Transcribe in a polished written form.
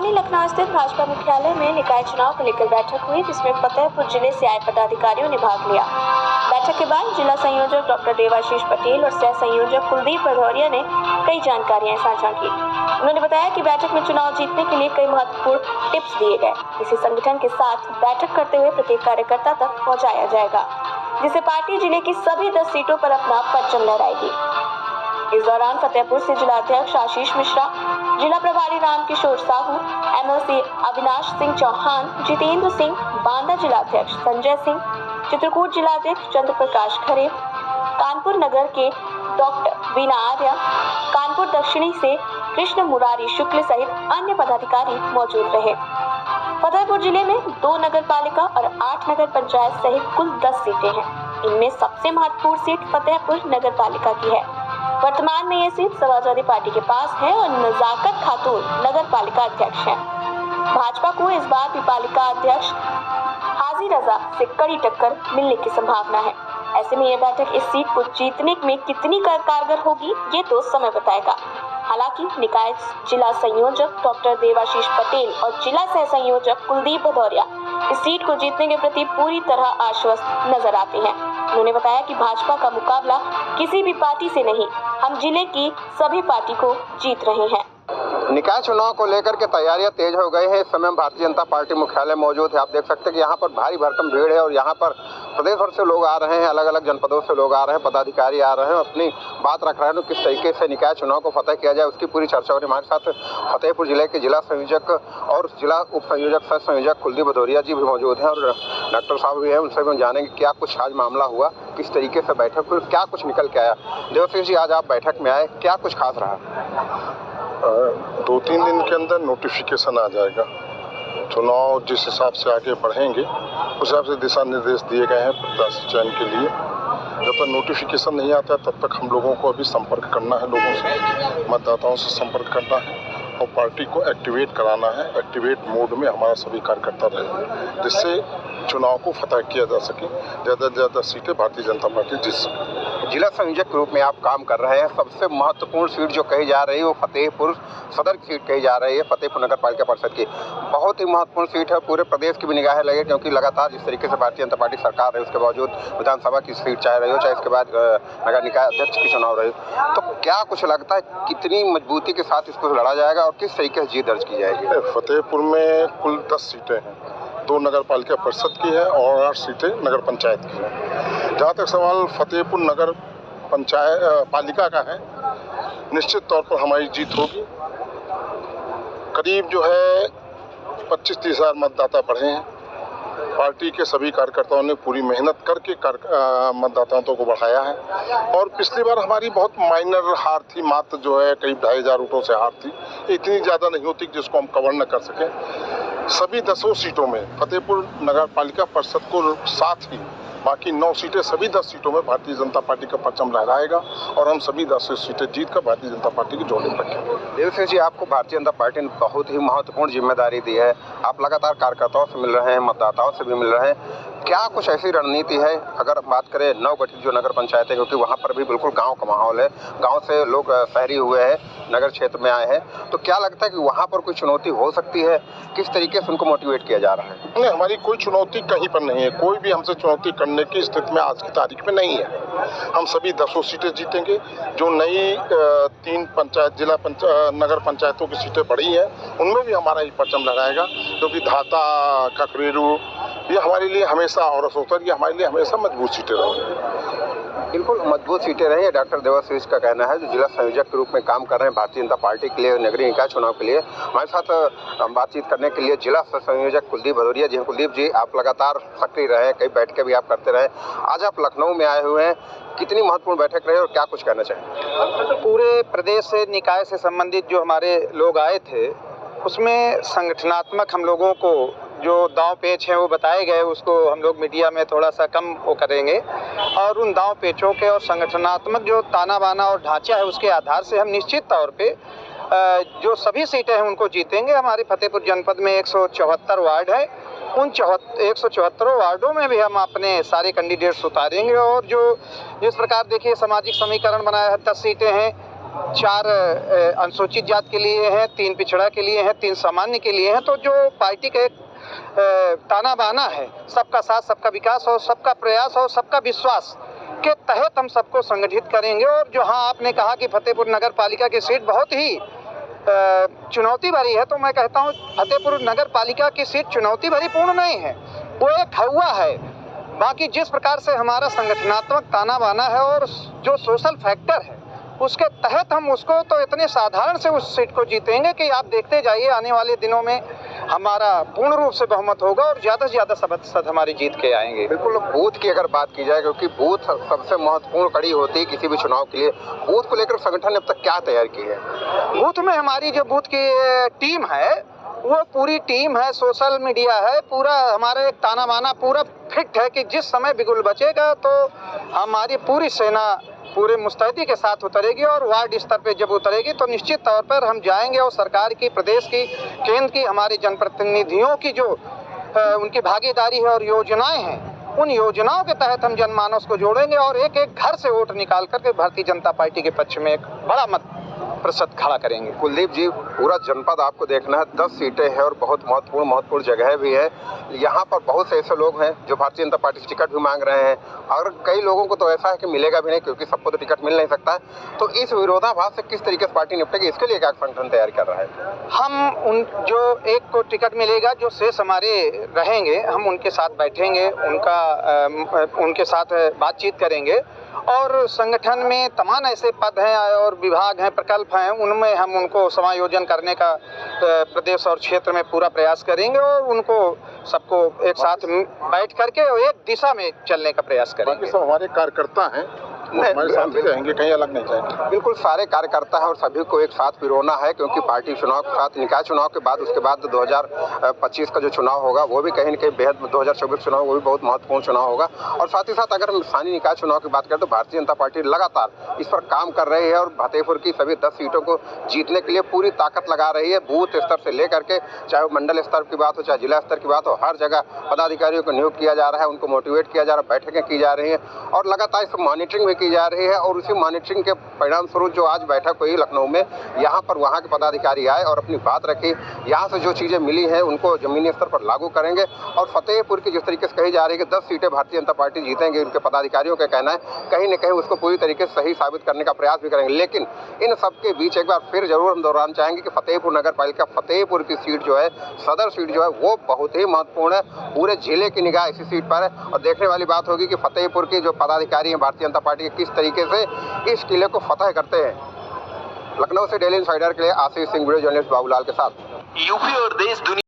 राजधानी लखनऊ स्थित भाजपा मुख्यालय में निकाय चुनाव को लेकर बैठक हुई, जिसमें फतेहपुर जिले से आए पदाधिकारियों ने भाग लिया। बैठक के बाद जिला संयोजक डॉक्टर देवाशीष पटेल और सह संयोजक कुलदीप भदौरिया ने कई जानकारियां साझा की। उन्होंने बताया कि बैठक में चुनाव जीतने के लिए कई महत्वपूर्ण टिप्स दिए गए। इसी संगठन के साथ बैठक करते हुए प्रत्येक कार्यकर्ता तक पहुँचाया जाएगा, जिससे पार्टी जिले की सभी 10 सीटों पर अपना परचम लहराएगी। इस दौरान फतेहपुर से जिला अध्यक्ष आशीष मिश्रा, जिला प्रभारी रामकिशोर साहू, एमएलसी अविनाश सिंह चौहान, जितेंद्र सिंह, बांदा जिला अध्यक्ष संजय सिंह, चित्रकूट जिला अध्यक्ष चंद्र प्रकाश खरे, कानपुर नगर के डॉक्टर बीना आर्य, कानपुर दक्षिणी से कृष्ण मुरारी शुक्ल सहित अन्य पदाधिकारी मौजूद रहे। फतेहपुर जिले में 2 नगर पालिका और 8 नगर पंचायत सहित कुल 10 सीटें हैं। इनमें सबसे महत्वपूर्ण सीट फतेहपुर नगर पालिका की है। वर्तमान में ये सीट समाजवादी पार्टी के पास है और नजाकत खातून नगर पालिका अध्यक्ष है। भाजपा को इस बार भी पालिका अध्यक्ष हाजी रजा से कड़ी टक्कर मिलने की संभावना है। ऐसे में ये बैठक इस सीट को जीतने में कितनी कारगर होगी, ये तो समय बताएगा। हालांकि निकाय जिला संयोजक डॉक्टर देवाशीष पटेल और जिला सह संयोजक कुलदीप भदौरिया इस सीट को जीतने के प्रति पूरी तरह आश्वस्त नजर आते हैं। उन्होंने बताया कि भाजपा का मुकाबला किसी भी पार्टी से नहीं, हम जिले की सभी पार्टी को जीत रहे हैं। निकाय चुनाव को लेकर के तैयारियां तेज हो गई हैं। इस समय भारतीय जनता पार्टी मुख्यालय मौजूद है। आप देख सकते हैं कि यहाँ पर भारी भरकम भीड़ है और यहाँ पर प्रदेश भर से लोग आ रहे हैं, अलग अलग जनपदों से लोग आ रहे हैं, पदाधिकारी आ रहे हैं, अपनी बात रख रहे हैं। किस तरीके से निकाय चुनाव को फतेह किया जाए उसकी पूरी चर्चा हो रही है। हमारे साथ फतेहपुर जिले के जिला संयोजक और जिला उप संयोजक सह संयोजक कुलदीप भदौरिया जी भी मौजूद हैं और डॉक्टर साहब भी हैं। उनसे भी जानेंगे क्या कुछ आज मामला हुआ, किस तरीके से बैठक हुई, क्या कुछ निकल के आया। देवाशीष जी, आज आप बैठक में आए, क्या कुछ खास रहा? 2-3 दिन के अंदर नोटिफिकेशन आ जाएगा। चुनाव जिस हिसाब से आगे बढ़ेंगे उस हिसाब से दिशा निर्देश दिए गए हैं प्रत्याशी चयन के लिए। जब तक नोटिफिकेशन नहीं आता तब तक हम लोगों को अभी संपर्क करना है, लोगों से, मतदाताओं से संपर्क करना है और पार्टी को एक्टिवेट कराना है। एक्टिवेट मोड में हमारा सभी कार्यकर्ता रहे, जिससे चुनाव को फतह किया जा सके, ज़्यादा से ज़्यादा सीटें भारतीय जनता पार्टी जीत सके। जिला संयोजक के रूप में आप काम कर रहे हैं। सबसे महत्वपूर्ण सीट जो कही जा रही है वो फतेहपुर सदर की सीट कही जा रही है, फतेहपुर नगर पालिका परिषद की। बहुत ही महत्वपूर्ण सीट है, पूरे प्रदेश की भी निगाहें लगे, क्योंकि लगातार जिस तरीके से भारतीय जनता पार्टी सरकार है उसके बावजूद विधानसभा की सीट चाहे रही हो, चाहे इसके बाद नगर निकाय अध्यक्ष की चुनाव रही, तो क्या कुछ लगता है कितनी मजबूती के साथ इसको लड़ा जाएगा और किस तरीके से जीत दर्ज की जाएगी? फतेहपुर में कुल 10 सीटें हैं, 2 नगर पालिका परिषद की है और 8 सीटें नगर पंचायत की है। जहाँ तक सवाल फतेहपुर नगर पंचायत पालिका का है, निश्चित तौर पर हमारी जीत होगी। करीब जो है 25-30 हज़ार मतदाता बढ़े हैं। पार्टी के सभी कार्यकर्ताओं ने पूरी मेहनत करके मतदाताओं को बढ़ाया है और पिछली बार हमारी बहुत माइनर हार थी, मात्र जो है करीब 2,500 वोटों से हार थी। इतनी ज़्यादा नहीं होती जिसको हम कवर न कर सकें। सभी 10 सीटों में फतेहपुर नगर पालिका परिषद को साथ ही बाकी 9 सीटें, सभी 10 सीटों में भारतीय जनता पार्टी का परचम लहराएगा और हम सभी 10 सीटें जीतकर भारतीय जनता पार्टी की झोली में रखेंगे। देवाशीष जी, आपको भारतीय जनता पार्टी ने बहुत ही महत्वपूर्ण जिम्मेदारी दी है। आप लगातार कार्यकर्ताओं से मिल रहे हैं, मतदाताओं से भी मिल रहे हैं। क्या कुछ ऐसी रणनीति है, अगर बात करें नवगठित जो नगर पंचायत है, क्योंकि वहाँ पर भी बिल्कुल गाँव का माहौल है, गाँव से लोग शहरी हुए हैं, नगर क्षेत्र में आए हैं, तो क्या लगता है कि वहाँ पर कोई चुनौती हो सकती है? किस तरीके से उनको मोटिवेट किया जा रहा है? नहीं, हमारी कोई चुनौती कहीं पर नहीं है। कोई भी हमसे चुनौती करने की स्थिति में आज की तारीख में नहीं है। हम सभी 10 सीटें जीतेंगे। जो नई 3 पंचायत नगर पंचायतों की सीटें बढ़ी हैं उनमें भी हमारा ही परचम लहराएगा, क्योंकि धाता, ककरेरू, ये हमारे लिए हमेशा, और असोतर, ये हमारे लिए हमेशा मजबूत सीटें रहेंगी। बिल्कुल मजबूत सीटें रही है। डॉक्टर देवाशीष का कहना है, जो जिला संयोजक के रूप में काम कर रहे हैं भारतीय जनता पार्टी के लिए, नगरीय निकाय चुनाव के लिए। हमारे साथ बातचीत करने के लिए जिला संयोजक कुलदीप भदौरिया जी हैं। कुलदीप जी, आप लगातार सक्रिय रहे, कई बैठकें भी आप करते रहे, आज आप लखनऊ में आए हुए हैं, कितनी महत्वपूर्ण बैठक रही और क्या कुछ कहना चाहेंगे? पूरे प्रदेश से निकाय से संबंधित जो हमारे लोग आए थे उसमें संगठनात्मक हम लोगों को जो दांव पेच हैं वो बताए गए, उसको हम लोग मीडिया में थोड़ा सा कम वो करेंगे और उन दांव पेचों के और संगठनात्मक जो ताना बाना और ढांचा है उसके आधार से हम निश्चित तौर पे जो सभी सीटें हैं उनको जीतेंगे। हमारे फतेहपुर जनपद में 174 वार्ड है, उन 174 वार्डों में भी हम अपने सारे कैंडिडेट्स उतारेंगे और जो जिस प्रकार देखिए सामाजिक समीकरण बनाया है, 10 सीटें हैं, 4 अनुसूचित जात के लिए हैं, 3 पिछड़ा के लिए हैं, 3 सामान्य के लिए हैं। तो जो पार्टी का एक ताना बाना है, सबका साथ, सबका विकास और सबका प्रयास और सबका विश्वास के तहत हम सबको संगठित करेंगे। और जो हाँ आपने कहा कि फतेहपुर नगर पालिका की सीट बहुत ही चुनौती भरी है, तो मैं कहता हूँ फतेहपुर नगर पालिका की सीट चुनौती भरी पूर्ण नहीं है, वो एक हवा है। बाकी जिस प्रकार से हमारा संगठनात्मक ताना बाना है और जो सोशल फैक्टर है, उसके तहत हम उसको तो इतने साधारण से उस सीट को जीतेंगे कि आप देखते जाइए आने वाले दिनों में हमारा पूर्ण रूप से बहुमत होगा और ज़्यादा से ज़्यादा सदस्य हमारी जीत के आएंगे। बिल्कुल, बूथ की अगर बात की जाए, क्योंकि बूथ सबसे महत्वपूर्ण कड़ी होती है किसी भी चुनाव के लिए, बूथ को लेकर संगठन ने अब तक क्या तैयार की है? बूथ में हमारी जो बूथ की टीम है वो पूरी टीम है, सोशल मीडिया है, पूरा हमारा एक ताना बाना पूरा फिट है कि जिस समय बिगुल बचेगा तो हमारी पूरी सेना पूरे मुस्तैदी के साथ उतरेगी और वार्ड स्तर पे जब उतरेगी तो निश्चित तौर पर हम जाएंगे और सरकार की, प्रदेश की, केंद्र की, हमारे जनप्रतिनिधियों की जो उनकी भागीदारी है और योजनाएं हैं, उन योजनाओं के तहत हम जनमानस को जोड़ेंगे और एक एक घर से वोट निकाल करके भारतीय जनता पार्टी के पक्ष में एक बड़ा मत प्रतिशत खड़ा करेंगे। कुलदीप जी, पूरा जनपद आपको देखना है, 10 सीटें हैं और बहुत महत्वपूर्ण जगह भी है। यहाँ पर बहुत से ऐसे लोग हैं जो भारतीय जनता पार्टी से टिकट भी मांग रहे हैं और कई लोगों को तो ऐसा है कि मिलेगा भी नहीं, क्योंकि सबको तो टिकट मिल नहीं सकता है। तो इस विरोधाभास से किस तरीके से पार्टी निपटेगी, इसके लिए क्या संगठन तैयारी कर रहा है? हम उन जो एक को टिकट मिलेगा, जो शेष हमारे रहेंगे, हम उनके साथ बैठेंगे, उनके साथ बातचीत करेंगे और संगठन में तमाम ऐसे पद हैं और विभाग हैं, प्रकल्प हैं, उनमें हम उनको समायोजन करने का प्रदेश और क्षेत्र में पूरा प्रयास करेंगे और उनको सबको एक साथ बैठ करके एक दिशा में चलने का प्रयास करेंगे। सब हमारे कार्यकर्ता हैं, हमारे साथ ही रहेंगे, कहीं अलग नहीं जाएंगे। बिल्कुल, सारे कार्यकर्ता हैं और सभी को एक साथ पिरोना है, क्योंकि पार्टी चुनाव के साथ, निकाय चुनाव के बाद, उसके बाद 2025 का जो चुनाव होगा वो भी कहीं न कहीं बेहद, 2024 चुनाव वो भी बहुत महत्वपूर्ण चुनाव होगा। और साथ ही साथ अगर हम स्थानीय निकाय चुनाव की बात करें तो भारतीय जनता पार्टी लगातार इस पर काम कर रही है और फतेहपुर की सभी 10 सीटों को जीतने के लिए पूरी ताकत लगा रही है। बूथ स्तर से लेकर के, चाहे वो मंडल स्तर की बात हो, चाहे जिला स्तर की बात हो, हर जगह पदाधिकारियों को नियुक्त किया जा रहा है, उनको मोटिवेट किया जा रहा है, बैठकें की जा रही हैं और लगातार इस मॉनिटरिंग भी की जा रही है। और उसी मॉनिटरिंग के परिणाम स्वरूप जो आज बैठक हुई लखनऊ में, यहाँ पर वहाँ के पदाधिकारी आए और अपनी बात रखी। यहाँ से जो चीज़ें मिली हैं उनको जमीनी स्तर पर लागू करेंगे और फतेहपुर की जिस तरीके से कही जा रही है कि 10 सीटें भारतीय जनता पार्टी जीतेंगे, उनके पदाधिकारियों का कहना है, कहीं न कहीं उसको पूरी तरीके से सही साबित करने का प्रयास भी करेंगे। लेकिन इन सब के बीच एक बार फिर जरूर हम दोहराना चाहेंगे कि फतेहपुर नगर पालिका, फतेहपुर की सीट जो है, सदर सीट जो है, वो बहुत ही महत्वपूर्ण है। पूरे जिले की निगाह इसी सीट पर है और देखने वाली बात होगी कि फतेहपुर के जो पदाधिकारी हैं भारतीय जनता पार्टी के, किस तरीके से इस किले को फतह करते हैं। लखनऊ से डेली इंसाइडर के लिए आशीष सिंह, वीडियो जर्नलिस्ट बाबूलाल के साथ। यूपी और देश दुनिया